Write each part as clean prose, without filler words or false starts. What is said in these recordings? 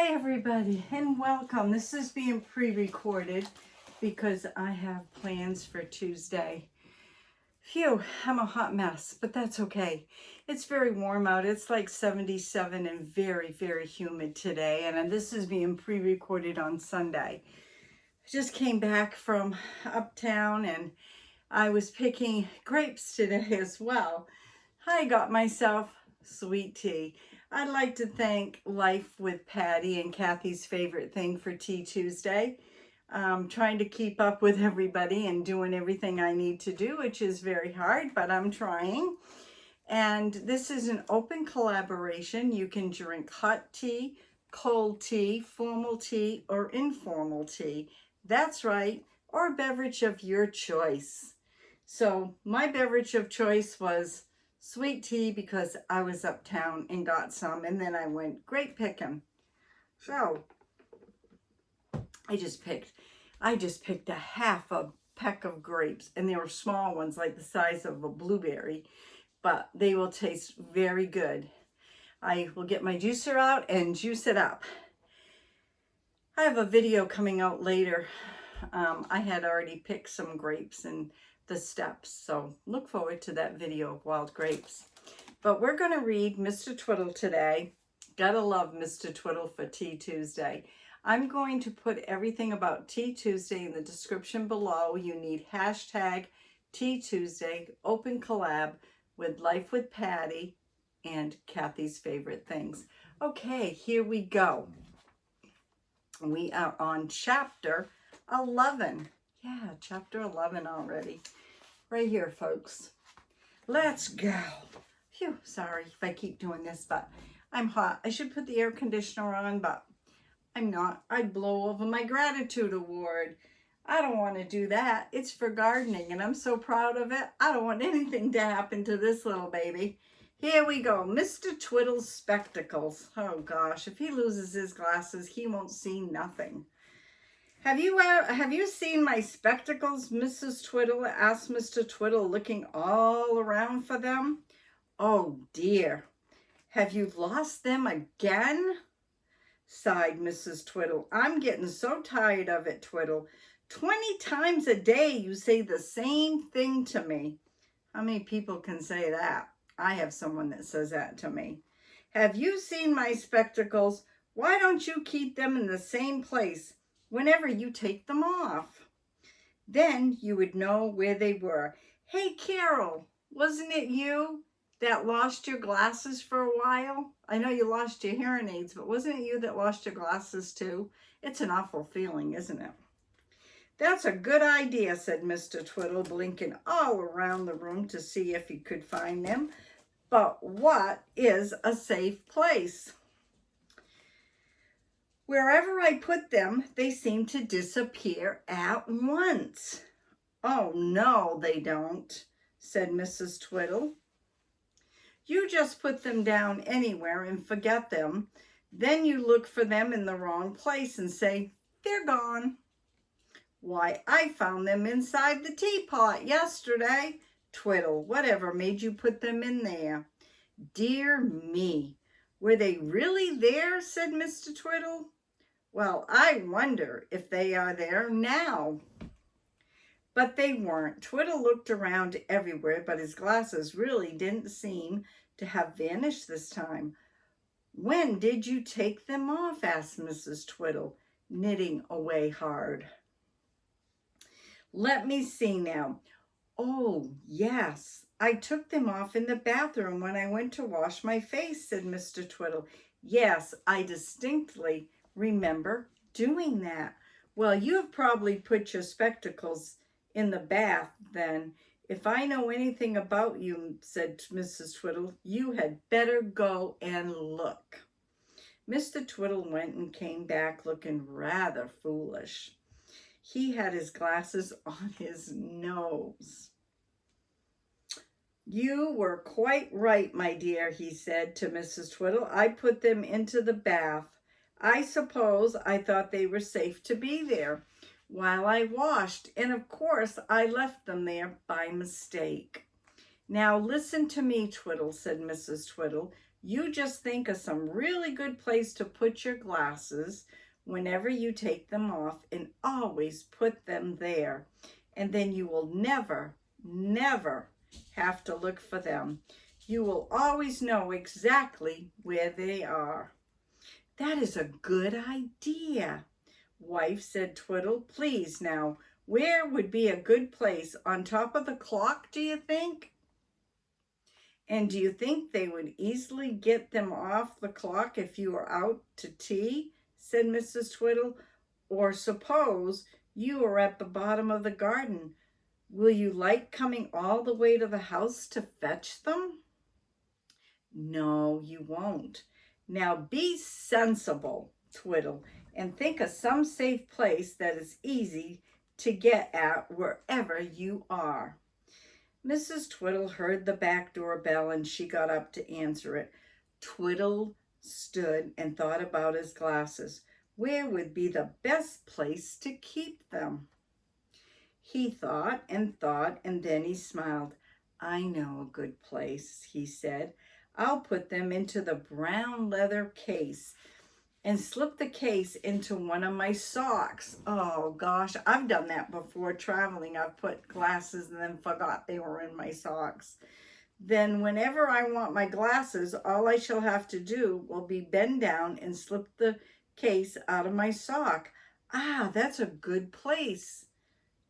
Hi everybody and welcome. This is being pre-recorded because I have plans for Tuesday. Phew, I'm a hot mess, but that's okay. It's very warm out. It's like 77 and very, very humid today. And this is being pre-recorded on Sunday. I just came back from uptown and I was picking grapes today as well. I got myself sweet tea. I'd like to thank Life with Patty and Kathy's favorite thing for Tea Tuesday. Trying to keep up with everybody and doing everything I need to do, which is very hard, but I'm trying. And this is an open collaboration. You can drink hot tea, cold tea, formal tea, or informal tea. That's right, or a beverage of your choice. So my beverage of choice was sweet tea because I was uptown and got some, and then I went grape picking. So I just picked a half a peck of grapes, and they were small ones like the size of a blueberry, but they will taste very good. I will get my juicer out and juice it up. I have a video coming out later. I had already picked some grapes and the steps, so look forward to that video of wild grapes. But we're going to read Mr. Twiddle today. Gotta love Mr. Twiddle for Tea Tuesday. I'm going to put everything about Tea Tuesday in the description below. You need hashtag Tea Tuesday, open collab with Life with Patty and Kathy's favorite things. Okay, here we go. We are on chapter 11. Yeah, chapter 11 already. Right here, folks. Let's go. Phew, sorry if I keep doing this, but I'm hot. I should put the air conditioner on, but I'm not. I'd blow over my gratitude award. I don't want to do that. It's for gardening, and I'm so proud of it. I don't want anything to happen to this little baby. Here we go. Mr. Twiddle's spectacles. Oh, gosh. If he loses his glasses, he won't see nothing. Have you seen my spectacles, Mrs. Twiddle? Asked Mr. Twiddle, looking all around for them. Oh, dear. Have you lost them again? Sighed Mrs. Twiddle. I'm getting so tired of it, Twiddle. 20 times a day you say the same thing to me. How many people can say that? I have someone that says that to me. Have you seen my spectacles? Why don't you keep them in the same place whenever you take them off? Then you would know where they were. Hey, Carol, wasn't it you that lost your glasses for a while? I know you lost your hearing aids, but wasn't it you that lost your glasses too? It's an awful feeling, isn't it? That's a good idea, said Mr. Twiddle, blinking all around the room to see if he could find them. But what is a safe place? Wherever I put them, they seem to disappear at once. Oh, no, they don't, said Mrs. Twiddle. You just put them down anywhere and forget them. Then you look for them in the wrong place and say, they're gone. Why, I found them inside the teapot yesterday. Twiddle, whatever made you put them in there? Dear me, were they really there? Said Mr. Twiddle. Well, I wonder if they are there now. But they weren't. Twiddle looked around everywhere, but his glasses really didn't seem to have vanished this time. When did you take them off? Asked Mrs. Twiddle, knitting away hard. Let me see now. Oh, yes, I took them off in the bathroom when I went to wash my face, said Mr. Twiddle. Yes, I distinctly remember doing that. Well, you have probably put your spectacles in the bath then. If I know anything about you, said Mrs. Twiddle, you had better go and look. Mr. Twiddle went and came back looking rather foolish. He had his glasses on his nose. You were quite right, my dear, he said to Mrs. Twiddle. I put them into the bath. I suppose I thought they were safe to be there while I washed, and of course I left them there by mistake. Now listen to me, Twiddle, said Mrs. Twiddle. You just think of some really good place to put your glasses whenever you take them off and always put them there. And then you will never, never have to look for them. You will always know exactly where they are. That is a good idea, wife, said Twiddle. Please now, where would be a good place? On top of the clock, do you think? And do you think they would easily get them off the clock if you were out to tea? Said Mrs. Twiddle. Or suppose you were at the bottom of the garden. Will you like coming all the way to the house to fetch them? No, you won't. Now be sensible, Twiddle, and think of some safe place that is easy to get at wherever you are. Mrs. Twiddle heard the back door bell and she got up to answer it. Twiddle stood and thought about his glasses. Where would be the best place to keep them? He thought, and then he smiled. I know a good place, he said. I'll put them into the brown leather case and slip the case into one of my socks. Oh gosh, I've done that before traveling. I've put glasses and then forgot they were in my socks. Then whenever I want my glasses, all I shall have to do will be bend down and slip the case out of my sock. Ah, that's a good place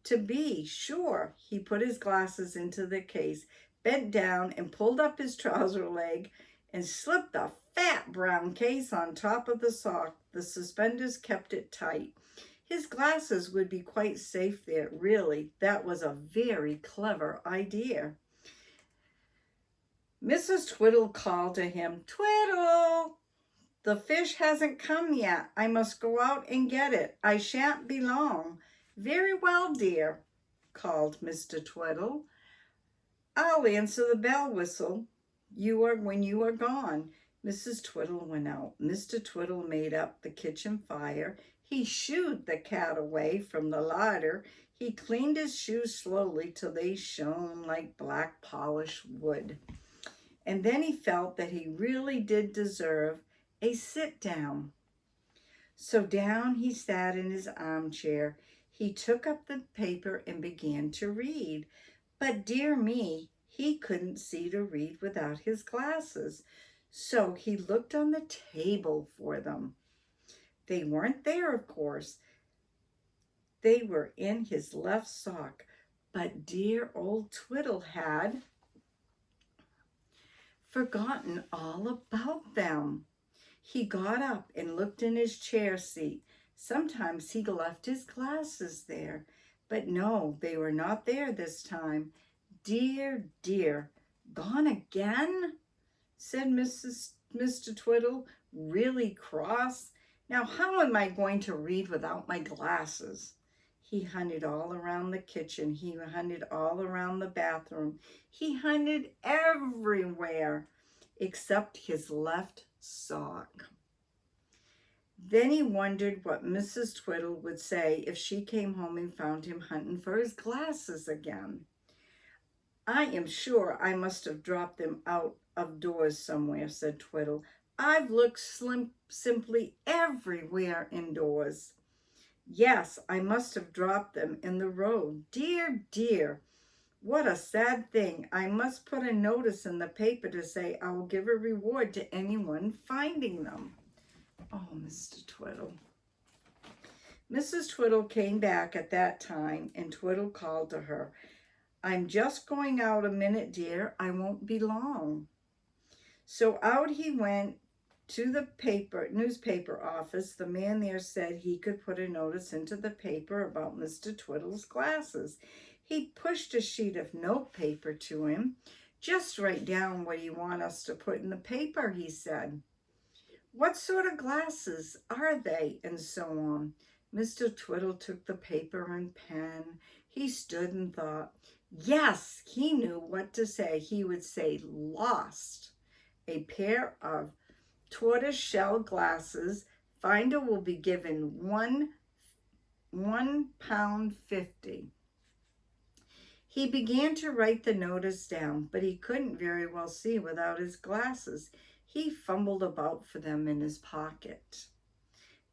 to be, sure. He put his glasses into the case, bent down and pulled up his trouser leg and slipped the fat brown case on top of the sock. The suspenders kept it tight. His glasses would be quite safe there. Really, that was a very clever idea. Mrs. Twiddle called to him, Twiddle, the fish hasn't come yet. I must go out and get it. I shan't be long. Very well, dear, called Mr. Twiddle. I'll answer the bell whistle when you are gone. Mrs. Twiddle went out. Mr. Twiddle made up the kitchen fire. He shooed the cat away from the larder. He cleaned his shoes slowly till they shone like black polished wood. And then he felt that he really did deserve a sit-down. So down he sat in his armchair. He took up the paper and began to read. But dear me, he couldn't see to read without his glasses. So he looked on the table for them. They weren't there, of course. They were in his left sock. But dear old Twiddle had forgotten all about them. He got up and looked in his chair seat. Sometimes he left his glasses there, but no, they were not there this time. Dear, dear, gone again? Said Mr. Twiddle, really cross. Now, how am I going to read without my glasses? He hunted all around the kitchen. He hunted all around the bathroom. He hunted everywhere except his left sock. Then he wondered what Mrs. Twiddle would say if she came home and found him hunting for his glasses again. I am sure I must have dropped them out of doors somewhere, said Twiddle. I've looked simply everywhere indoors. Yes, I must have dropped them in the road. Dear, dear, what a sad thing. I must put a notice in the paper to say I will give a reward to anyone finding them. Oh, Mr. Twiddle. Mrs. Twiddle came back at that time, and Twiddle called to her, I'm just going out a minute, dear. I won't be long. So out he went to the newspaper office. The man there said he could put a notice into the paper about Mr. Twiddle's glasses. He pushed a sheet of notepaper to him. Just write down what you want us to put in the paper, he said. What sort of glasses are they? And so on. Mr. Twiddle took the paper and pen. He stood and thought. Yes, he knew what to say. He would say, lost. A pair of tortoise-shell glasses. Finder will be given £1.50. He began to write the notice down, but he couldn't very well see without his glasses. He fumbled about for them in his pocket.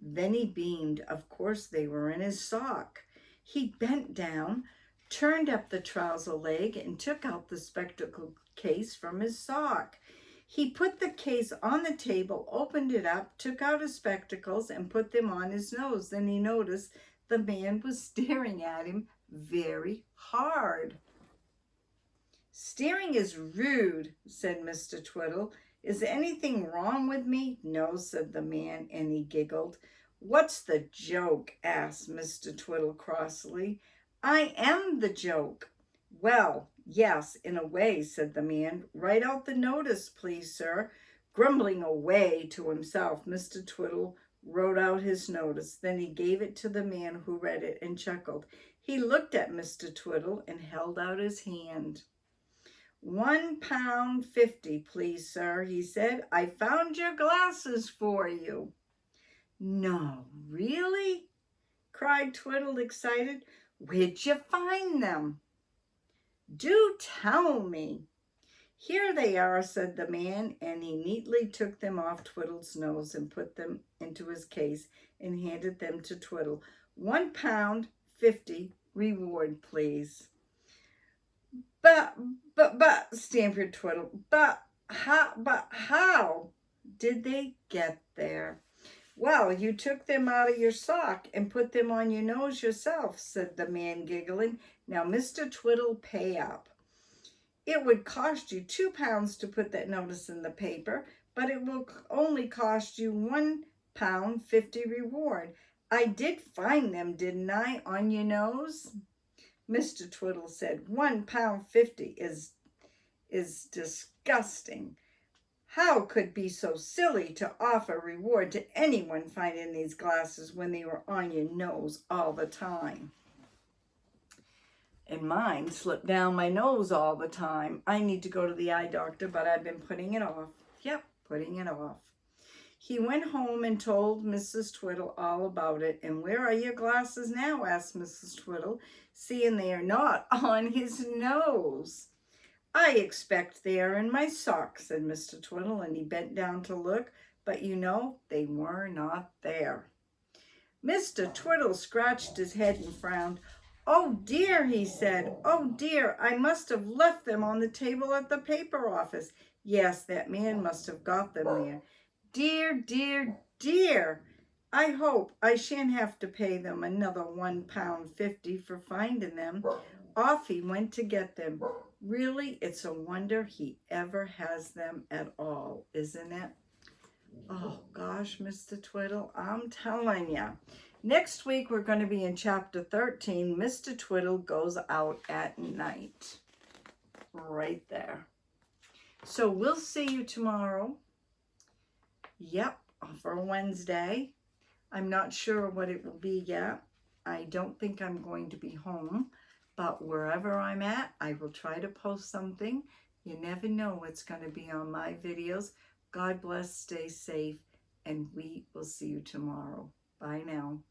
Then he beamed. Of course they were in his sock. He bent down, turned up the trouser leg, and took out the spectacle case from his sock. He put the case on the table, opened it up, took out his spectacles, and put them on his nose. Then he noticed the man was staring at him very hard. "Staring is rude," said Mr. Twiddle. "Is anything wrong with me?" "No," said the man, and he giggled. "What's the joke?" asked Mr. Twiddle crossly. "I am the joke." "Well, yes, in a way," said the man. "Write out the notice, please, sir." Grumbling away to himself, Mr. Twiddle wrote out his notice. Then he gave it to the man, who read it and chuckled. He looked at Mr. Twiddle and held out his hand. £1.50, please, sir, he said. "I found your glasses for you." "No, really?" cried Twiddle, excited. "Where'd you find them?" "Do tell me." "Here they are," said the man, and he neatly took them off Twiddle's nose and put them into his case and handed them to Twiddle. £1.50 reward, please." But, stammered Twiddle. But how did they get there?" "Well, you took them out of your sock and put them on your nose yourself," said the man, giggling. "Now, Mr. Twiddle, pay up. It would cost you £2 to put that notice in the paper, but it will only cost you £1.50 reward. I did find them, didn't I, on your nose?" Mr. Twiddle said, £1.50 is disgusting. How could be so silly to offer reward to anyone finding these glasses when they were on your nose all the time? "And mine slip down my nose all the time. I need to go to the eye doctor, but I've been putting it off." Yep, putting it off. He went home and told Mrs. Twiddle all about it. "And where are your glasses now?" asked Mrs. Twiddle, seeing they are not on his nose. "I expect they are in my sock," said Mr. Twiddle, and he bent down to look, but you know they were not there. Mr. Twiddle scratched his head and frowned. "Oh dear," he said. "Oh dear, I must have left them on the table at the paper office. Yes, that man must have got them there. Dear, dear, dear. I hope I shan't have to pay them another £1.50 for finding them." Off he went to get them. Really, it's a wonder he ever has them at all, isn't it? Oh, gosh, Mr. Twiddle, I'm telling you. Next week, we're going to be in Chapter 13, Mr. Twiddle Goes Out at Night. Right there. So we'll see you tomorrow. Yep, for Wednesday. I'm not sure what it will be yet. I don't think I'm going to be home, but wherever I'm at, I will try to post something. You never know what's going to be on my videos. God bless, stay safe, and we will see you tomorrow. Bye now.